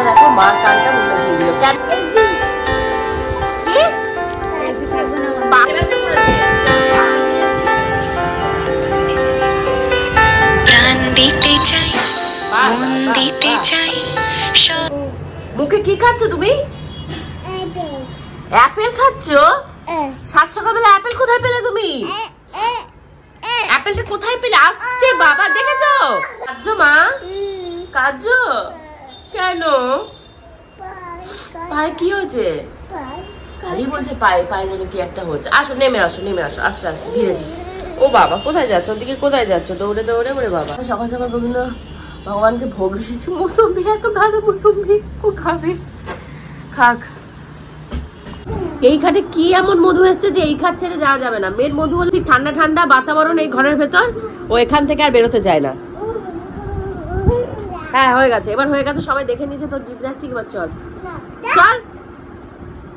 দেখো মার কানটা মুখে দিয়ে দিল কেন মুখে কি খাচ্ছ তুমি? অ্যাপেল খাচ্ছ? সাত সকালবেলা অ্যাপেল কোথায় পেলে তুমি? অ্যাপেলটা কোথায় পেলে? আসছে বাবা দেখেছো? কাঁদছো মা? কাঁদছো কেন? পায়ে কি হয়েছে? খালি বলছে পায়ে পায়ে যেন কি একটা হচ্ছে। আসো নেমে আসো নেমে আসো আস্তে আস্তে ধীরে ধীরে। ও বাবা কোথায় যাচ্ছ? ওদিকে কোথায় যাচ্ছ? দৌড়ে দৌড়ে ওরে বাবা। সকাল সকাল গোবিন্দ ভগবানকে ভোগ দিয়েছে মৌসুম্বি, এত গাঢ় মৌসুম্বি ও খাবে খাক। এই ঘাটে কি এমন মধু এসছে যে এই ঘাট ছেড়ে যাওয়া যাবে না? মেয়ের মধু হলে ঠান্ডা ঠান্ডা বাতাবরণ এই ঘরের ভেতর, ও এখান থেকে আর বেরোতে চায় না। হ্যাঁ হয়ে গেছে, এবার হয়ে গেছে, সবাই দেখে নিয়েছে তোর জিমন্যাস্টিক। এবার চল চল।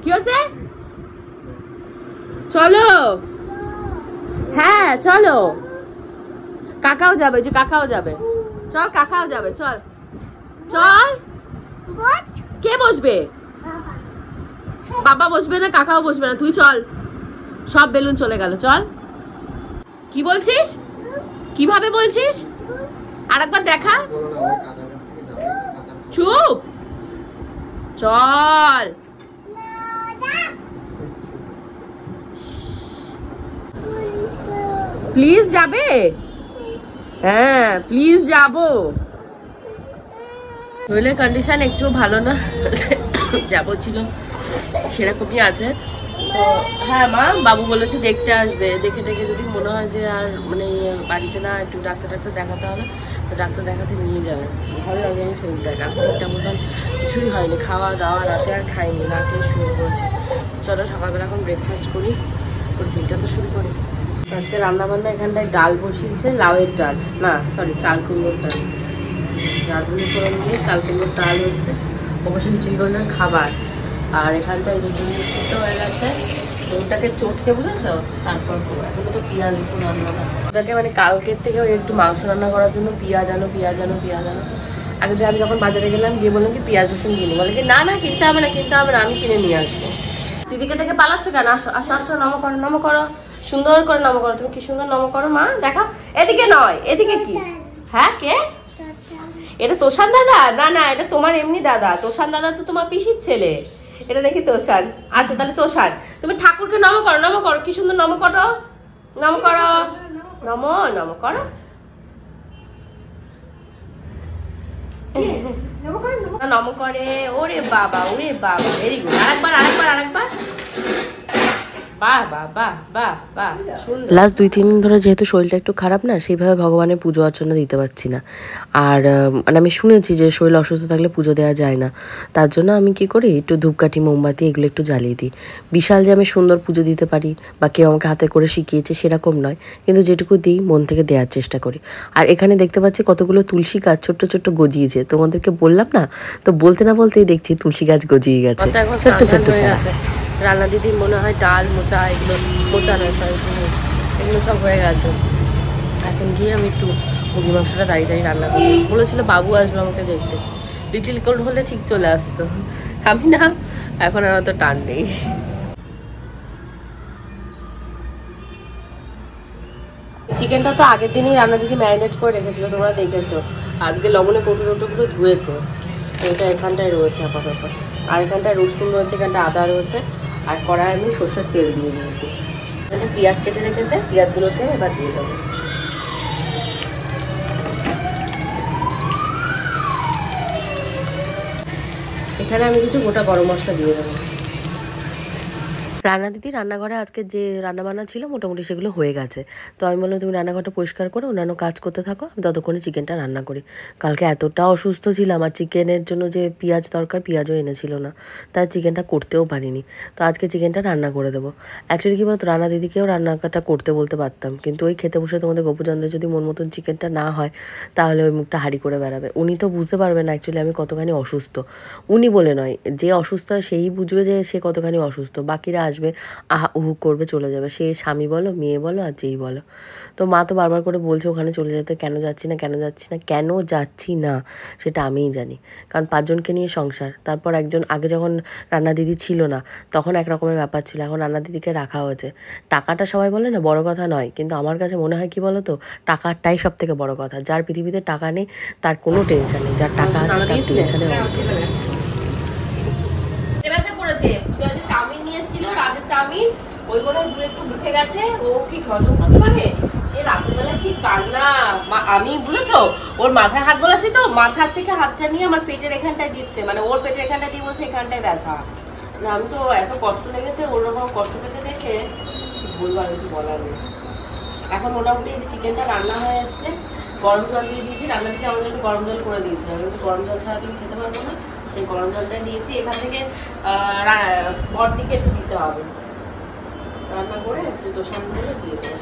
কি হচ্ছে? চলো হ্যাঁ চলো। কাকাও যাবে, যে কাকাও যাবে, চল কাকাও যাবে, চল চল। কে বসবে? বাবা বসবে না, কাকাও বসবে না, তুই চল। সব বেলুন চলে গেল, চল। কি বলছিস? কিভাবে বলছিস? আরেকবার দেখা। চুপ, চল। প্লিজ যাবে? হ্যাঁ প্লিজ যাবো। শরীরের কন্ডিশন একটু ভালো না, যাবো ছিল সেরকমই আছে। তো হ্যাঁ মা, বাবু বলেছে দেখতে আসবে, দেখে দেখে যদি মনে হয় যে আর মানে বাড়িতে না একটু ডাক্তার দেখাতে হবে, তো ডাক্তার দেখাতে নিয়ে যাবে। ভালো লাগে শরীরটা, কাল ঠিকঠাক মতন কিছুই হয়নি, খাওয়া দাওয়া রাতে আর খাইনি, না খেয়ে শুরু করেছে। চলো সকালবেলা এখন ব্রেকফাস্ট করি, দিনটা তো শুরু করি। আজকে রান্নাবান্না এখানটায় ডাল বসিয়েছে, লাউয়ের ডাল না সরি চাল কুমড়োর ডাল, রাঁধুনি ফোড়ন দিয়ে চাল কুমড়োর ডাল হচ্ছে, অবশ্যই চিলগোনার খাবার। আর এখানটায় যে জিনিস সিদ্ধ হয়ে গেছে, ওটাকে চটকে বুঝেছো, তারপর এখন তো পেঁয়াজ রসুন রান্না। ওটাকে মানে কালকের থেকে একটু মাংস রান্না করার জন্য পেঁয়াজ আনো। আগে যে আমি যখন বাজারে গেলাম গিয়ে বললাম কি পেঁয়াজ রসুন কিনি, বলে কি না না কিনতে হবে না, আমি কিনে নিয়ে আসবো। দিদিকে থেকে পালাচ্ছ কেন? আসো আসো আসো, নম করো সুন্দর করে নম করো। তুমি কি সুন্দর নম করো মা, দেখো। এদিকে নয়, এদিকে কি? হ্যাঁ কে? এটা তোষান দাদা? না না, এটা তোমার এমনি দাদা। তোষান দাদা তো তোমার পিসির ছেলে, এটা দেখি তোষান। আচ্ছা তাহলে তোষান। তুমি ঠাকুরকে নম করো, কি সুন্দর নম করো, নম করো। নম করে। ওরে বাবা ভেরি গুড। আরেকবার। লাস্ট 2-3 দিন ধরে যেহেতু শরীরটা একটু খারাপ না, সেইভাবে ভগবানের পুজো অর্চনা দিতে পারছি না। আর মানে আমি শুনেছি যে শরীর অসুস্থ থাকলে পুজো দেওয়া যায় না, তার জন্য আমি কি করি একটু ধূপকাঠি মোমবাতি এগুলো একটু জ্বালিয়ে দিই। বিশাল যে আমি সুন্দর পুজো দিতে পারি বা কেউ আমাকে হাতে করে শিখিয়েছে সেরকম নয়, কিন্তু যেটুকু দিই মন থেকে দেওয়ার চেষ্টা করি। আর এখানে দেখতে পাচ্ছি কতগুলো তুলসী গাছ ছোট্ট ছোট্ট গজিয়েছে, তোমাদেরকে বললাম না, তো বলতে না বলতেই দেখছি তুলসী গাছ গজিয়ে গেছে, ছোট্ট ছোট্ট ছাড়া। রান্না দিদির মনে হয় ডাল মোচা, এগুলো মোচা নয় এগুলো সব হয়ে গেছে। এখন গিয়ে আমি একটু মুরগি মাংসটা দাঁড়িয়ে রান্না করি। বলেছিল বাবু আসবে আমাকে দেখতে, লিটিল কোল্ড হলে ঠিক চলে আসতো, আমি না এখন আর অত টান নেই। চিকেনটা তো আগের দিনই রান্না দিদি ম্যারিনেট করে রেখেছিল, তোমরা দেখেছো। আজকে লবণে কৌটো ধুয়েছে, এটা এখানটায় রয়েছে আপাতত। আর এখানটায় রসুন রয়েছে, এখানটায় আদা রয়েছে, আর কড়াই আমি সর্ষের তেল দিয়ে দিয়েছি। এখানে পেঁয়াজ কেটে রেখেছে, পেঁয়াজগুলোকে এবার দিয়ে দেবো। এখানে আমি কিছু গোটা গরম মশলা দিয়ে দেবো। রান্না দিদি রান্নাঘরে আজকে যে রান্নাবান্না ছিল মোটামুটি সেগুলো হয়ে গেছে, তো আমি বললাম তুমি রান্নাঘরটা পরিষ্কার করে অন্যান্য কাজ করতে থাকো, আমি ততক্ষণে চিকেনটা রান্না করি। কালকে এতটা অসুস্থ ছিলাম, আর চিকেনের জন্য যে পেঁয়াজ দরকার পেঁয়াজও এনেছিল না, তাই চিকেনটা করতেও পারিনি। তো আজকে চিকেনটা রান্না করে দেবো। অ্যাকচুয়ালি কী বলতো, রান্না দিদিকেও রান্নাটা করতে বলতে পারতাম, কিন্তু ওই খেতে বসে তোমাদের গোপুচন্দ্রের যদি মন মতন চিকেনটা না হয় তাহলে ওই মুখটা হাঁড়ি করে বেড়াবে। উনি তো বুঝতে পারবেন না অ্যাকচুয়ালি আমি কতখানি অসুস্থ, উনি বলে নয়, যে অসুস্থ সেই বুঝবে যে সে কতখানি অসুস্থ, বাকিরা আসবে, আহা উহু করবে, চলে যাবে, সে স্বামী বলো, মেয়ে বলো, আর যেই বলো। তো মা তো বারবার করে বলছে ওখানে চলে যেতে, কেন যাচ্ছি না, কেন যাচ্ছি না, কেন যাচ্ছি না সেটা আমিই জানি। কারণ 5 জনকে নিয়ে সংসার। তারপর একজন আগে যখন রান্না দিদি ছিল না তখন এক রকমের ব্যাপার ছিল, এখন রান্না দিদিকে রাখা হয়েছে। টাকাটা সবাই বলে না বড় কথা নয়, কিন্তু আমার কাছে মনে হয় কি বলো তো, টাকাটাই সব থেকে বড় কথা। যার পৃথিবীতে টাকা নেই তার কোনো টেনশন নেই, যার টাকা আছে তার টেনশনে করেছে। চাউমিন নিয়ে এসেছিল, রাজের চাউমিন, ওই মনে দু একটু মুখে গেছে, ও কি হজম করতে পারে, সে রাতের বেলা কি কান্না। আমি বুঝেছো ওর মাথায় হাত বলেছি তো, মাথার থেকে হাতটা নিয়ে আমার পেটের এখানটায় দিচ্ছে, মানে ওর পেটের এখানটা দিয়ে বলছে এখানটায় ব্যথা। না আমি তো এত কষ্ট লেগেছে, ওর রকম কষ্ট পেতে দেখে বলবো আর কিছু বলার নেই। এখন মোটামুটি এই যে চিকেনটা রান্না হয়ে এসছে, গরম জল দিয়ে দিয়েছি, রান্না থেকে আমাদের একটু গরম জল করে দিয়েছি, আমি গরম জল ছাড়া তুমি খেতে পারবো না, সেই গরম জলটা দিয়েছি। এখান থেকে বড়দিকে একটু দিতে হবে, রান্না করে একটু দোসান করে দিয়ে দেবো।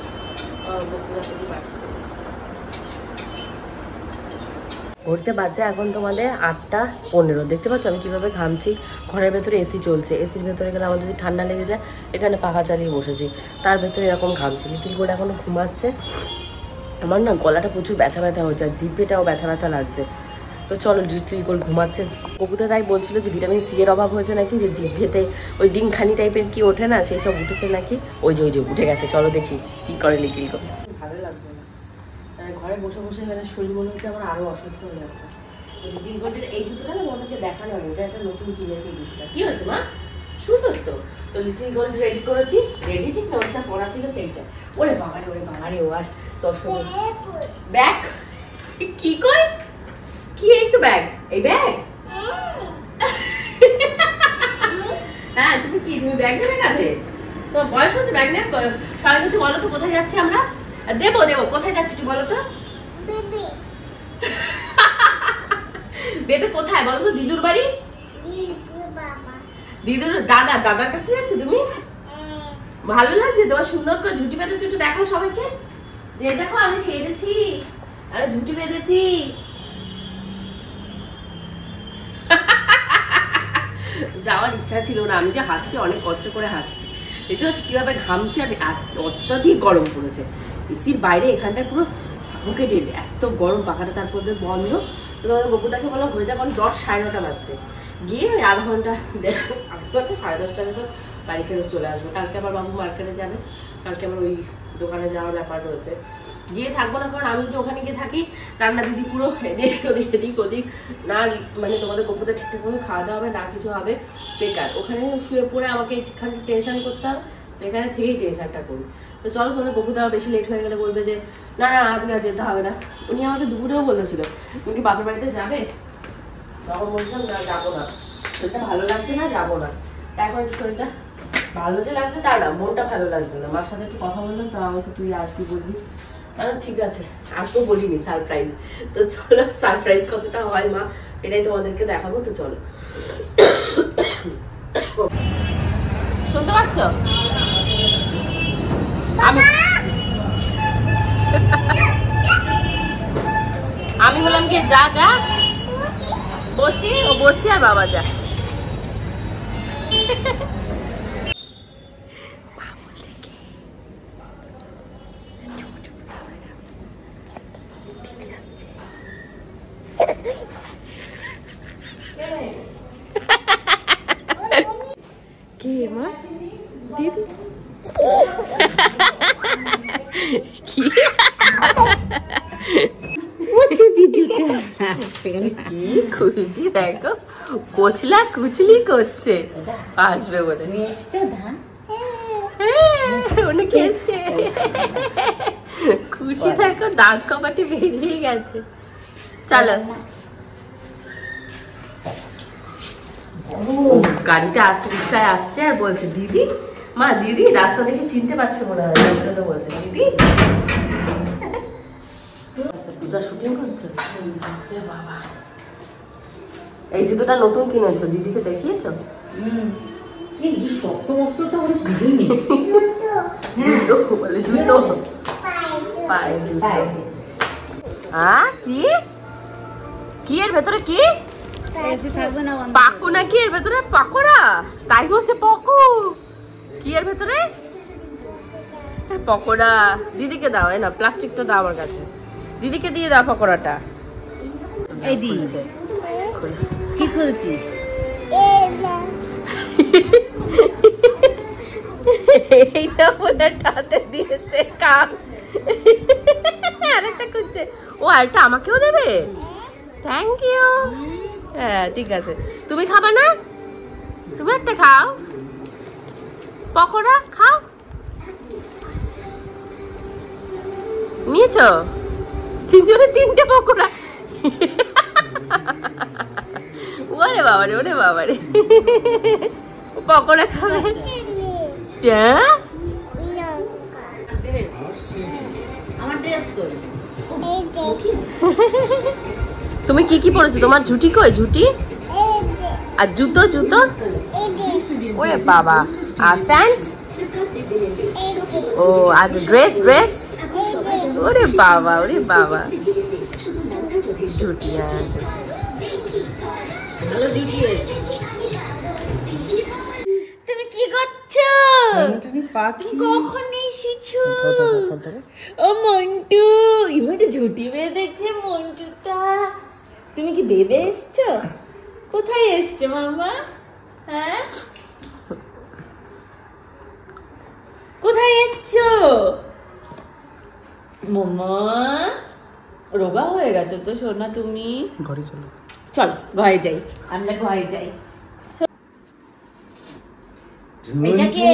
ঘুরতে বাচ্চা এখন তোমাদের 8:15। দেখতে পাচ্ছ আমি কিভাবে ঘামছি। ঘরের ভেতরে এসি চলছে, এসির ভেতরে গেলে আমার যদি ঠান্ডা লেগে যায়, এখানে পাখা চালিয়ে বসেছি, তার ভেতরে এরকম ঘামছি। লিটিল করে এখনো ঘুমাচ্ছে। আমার না গলাটা প্রচুর ব্যথা ব্যথা হচ্ছে, আর জিভেটাও ব্যথা ব্যথা লাগছে। তো চলো, লিটিল গোল ঘুমাচ্ছে। কবুতর তাই বলছিল যে ভিটামিন সি এর অভাব হয়েছে নাকি, যে জিভেতে ওই ডিমখানি টাইপের কি ওঠে না, সেই সব উঠেছে নাকি। ওই যে উঠে গেছে, চলো দেখি কি করে লিটিল গোল। ভালো লাগছে না, ঘরে বসে বসে মানে শরীর মনে হচ্ছে আমার আরো অসুস্থ হয়ে যাচ্ছে। লিটিল গোল্ডের এই জুতোটা না তোমাদেরকে দেখানো হয়, এটা একটা নতুন কিনেছি। এই জুতোটা কি হয়েছে মা, সুন্দর তো। তো লিটিল গোল্ড রেডি করেছি, রেডি ঠিক না, ওর যা পড়া ছিল সেইটা। ওরে বাবারে, ওরে বাবারে, ও আর 10 ব্যাগ কি কই, কি এই তো ব্যাগ, এই ব্যাগ। হ্যাঁ তুমি কি, তুমি ব্যাগ নেবে কাঁধে? তোমার বয়স হচ্ছে ব্যাগ নেবে? সবাই একটু বলো তো কোথায় যাচ্ছি আমরা? দেবো কোথায় যাচ্ছি একটু বলো তো। বেবে কোথায় বলো তো? দিদুর বাড়ি, দিদুর দাদার কাছে যাচ্ছে তুমি? ভালো লাগছে তোমার? সুন্দর করে ঝুটি বেঁধেছো, একটু দেখো সবাইকে, দেখো আমি সেজেছি, আমি ঝুটি বেঁধেছি। যাওয়ার ইচ্ছা ছিল না, আমি যে হাসছি অনেক কষ্ট করে হাসছি। দেখতে পাচ্ছি কিভাবে ঘামছে, আর অত্যাধিক গরম পড়েছে। এসির বাইরে এখানটায় পুরো সাফোকেটেড, এত গরম, পাখাটা তারপর বন্ধ। তো তোমাদের গপুদাকে বললাম হয়ে যাক, কারণ 9:30 বাজছে। গিয়ে ওই আধা ঘন্টা 10:30 ভেতর বাড়ি ফেরত চলে আসবো। কালকে আবার বাবু মার্কেটে যাবে, কালকে আবার ওই দোকানে যাওয়ার ব্যাপার রয়েছে, গিয়ে থাকবো না। কারণ আমি যদি ওখানে গিয়ে থাকি, রান্না দিদি পুরো এদিক ওদিক না, মানে তোমাদের গপুদা ঠিকঠাক করে খাওয়া দাওয়া হবে না, কিছু হবে, বেকার। ওখানে শুয়ে পড়ে আমাকে একটুখানি টেনশন করতে হবে, তো এখানে থেকেই টেনশনটা করি। তো চলো, তোমাদের গপুদা বেশি লেট হয়ে গেলে বলবে যে না আজকে আর যেতে হবে না। উনি আমাকে দুপুরেও বলেছিল তুমি কি বাপের বাড়িতে যাবে, তখন বলছিলাম না যাবো না, শরীরটা ভালো লাগছে না, যাবো না। এখন একটু শরীরটা ভালো যে লাগছে তা না, মনটা ভালো লাগছে না। মার সাথে একটু কথা বললাম, তো আমার তুই আসবি বলবি, ঠিক আছে আসবো, বলিনি, সারপ্রাইজ। তো চলো, সারপ্রাইজ কতটা হয় মা, এটাই তোমাদেরকে দেখাবো। তো চলো, শুনতে পাচ্ছ? আমি বললাম কি যা বসি আর বাবা যা। কে মা? দিদি কি খুশি দেখো, কোচলা কুচলি করছে, আসবে বলে খুশি থাকো, দাঁত কপাটি বেরিয়ে গেছে। চলো, গাড়িতে রিক্সায় আসছে আর বলছে দিদি, মা দিদি রাস্তা দেখে চিনতে পারছে মনে হয়, তার জন্য বলছে দিদি। পূজা শুটিং করছে বাবা। এই জুতোটা নতুন কিনেছো, দিদিকে দেখিয়েছো? কি এর ভেতরে কি পাকু নাকি? এর ভেতরে পাকোড়া, তাই বলছে পাকু। কি এর ভেতরে? পকোড়া। দিদিকে দাও, না প্লাস্টিক তো দাও আমার কাছে। দিদিকে দিয়ে দাও পকোড়াটা। এই দিচ্ছে কি খুলছিস? এইটা হাতে দিয়েছে কাপ। আরেকটা খুঁজছে। ও আরেকটা আমাকেও দেবে? Thank you. হ্যাঁ ঠিক আছে। তুমি খাবে না? তুমি একটা খাও, পকোড়া খাও। নিয়েছো? তিনজনে তিনটে পকোড়া। ওরে বাবারে, ওরে বাবারে, পকোড়া খাবে। তুমি কি কি পরেছো? তোমার ঝুটি কই? ঝুটি আর জুতো? জুতো ওরে বাবা। আর প্যান্ট? ও আর ড্রেস? ড্রেস ওরে বাবা, ওরে বাবা। ঝুটি। তুমি কি করছো? কখন এসেছো? ও মন্টু, ইমাটা ঝুটি বেঁধেছে মন্টুটা। তুমি কি বেঁধে এসছো? কোথায় এসছো মামা? হ্যাঁ কোথায় এসছো? মামা রোগা হয়ে গেছো তো সোনা তুমি। ঘরে চলো, চল ঘরে যাই, আমরা ঘরে যাই। এটা কে?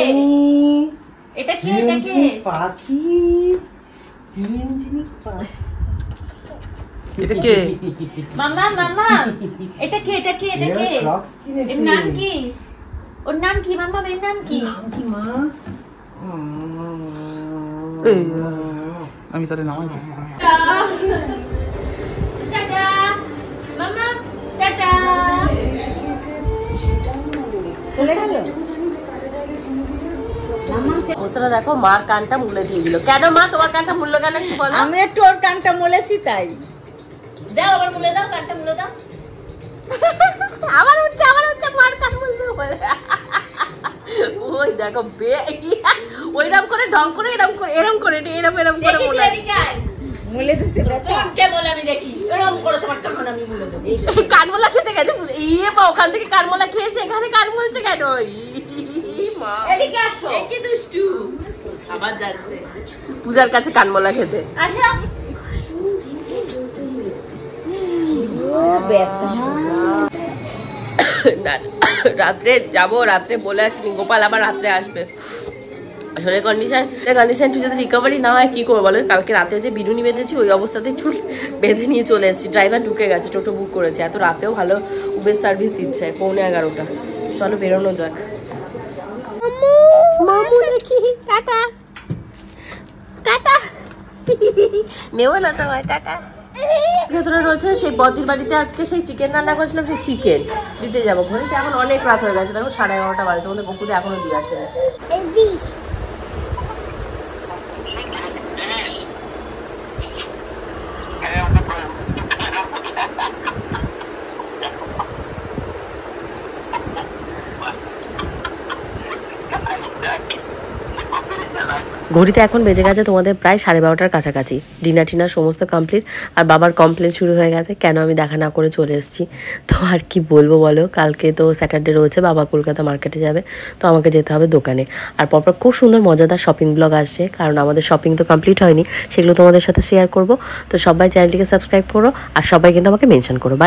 এটা কে? এটা কে? পাখি। এটা কে? মামা মামা এটা কে? এটা কে? এটা কে? এর নাম কি? ওর নাম কি মামা? এর নাম কি? মা আমি তাহলে নামাই। টাটা মামা, টাটা। চলে গেল। ওসরা দেখো, মার কানটা মুলে দিয়ে দিল। কেন মা, তোমার কানটা মুললো কেন একটু বলো? আমি একটু ওর কানটা মুলেছি তাই। দাও আবার মুলে দাও, কানটা মুলে দাও। আবার হচ্ছে মার কান মুলতে বলে। ওই দেখো ওইরকম করে ঢং করে এরকম করে এরকম করে মুলে দিছে। কে বলে আমি দেখি এরকম করে তোমার কান আমি মুলে দেব। কানমোলা খেতে গেছে। ইয়ে বা ওখান থেকে কানমোলা খেয়ে এখানে কান মুলছে কেন? মা এদিকে আসো। এই কি দুষ্টু। আবার যাচ্ছে পূজার কাছে কানমোলা খেতে। আসো। রাত্রে যাবো, রাত্রে বলে আসিনি। গোপাল আবার রাত্রে আসবে। আসলে কন্ডিশন যদি রিকভারি না হয় কি করবো বলো? কালকে রাতে যে বিনুনি বেঁধেছি ওই অবস্থাতেই চুল বেঁধে নিয়ে চলে এসেছি। ড্রাইভার ঢুকে গেছে, টোটো বুক করেছে। এত রাতেও ভালো উবের সার্ভিস দিচ্ছে, 11:15। চলো বেরোনো যাক। মামু দেখি, টাটা টাটা। নেবো না তোমায়, টাটা। ভেতরে রয়েছে সেই বদির বাড়িতে আজকে সেই চিকেন রান্না করেছিলাম, সেই চিকেন দিতে যাবো। ঘড়িতে এখন অনেক রাত হয়ে গেছে, দেখো 11:30 বাজে। তোমাদের গপুতে এখনো দিয়ে আসেনি। ঘড়িতে এখন বেজে গেছে তোমাদের প্রায় 12:30 কাছাকাছি। ডিনার টিনার সমস্ত কমপ্লিট। আর বাবার কমপ্লেন শুরু হয়ে গেছে কেন আমি দেখা না করে চলে এসেছি। তো আর কি বলবো বলো, কালকে তো স্যাটারডে রয়েছে, বাবা কলকাতা মার্কেটে যাবে, তো আমাকে যেতে হবে দোকানে। আর পরপর খুব সুন্দর মজাদার শপিং ব্লগ আসছে, কারণ আমাদের শপিং তো কমপ্লিট হয়নি, সেগুলো তোমাদের সাথে শেয়ার করব। তো সবাই চ্যানেলটিকে সাবস্ক্রাইব করো, আর সবাই কিন্তু আমাকে মেনশন করো। বাই।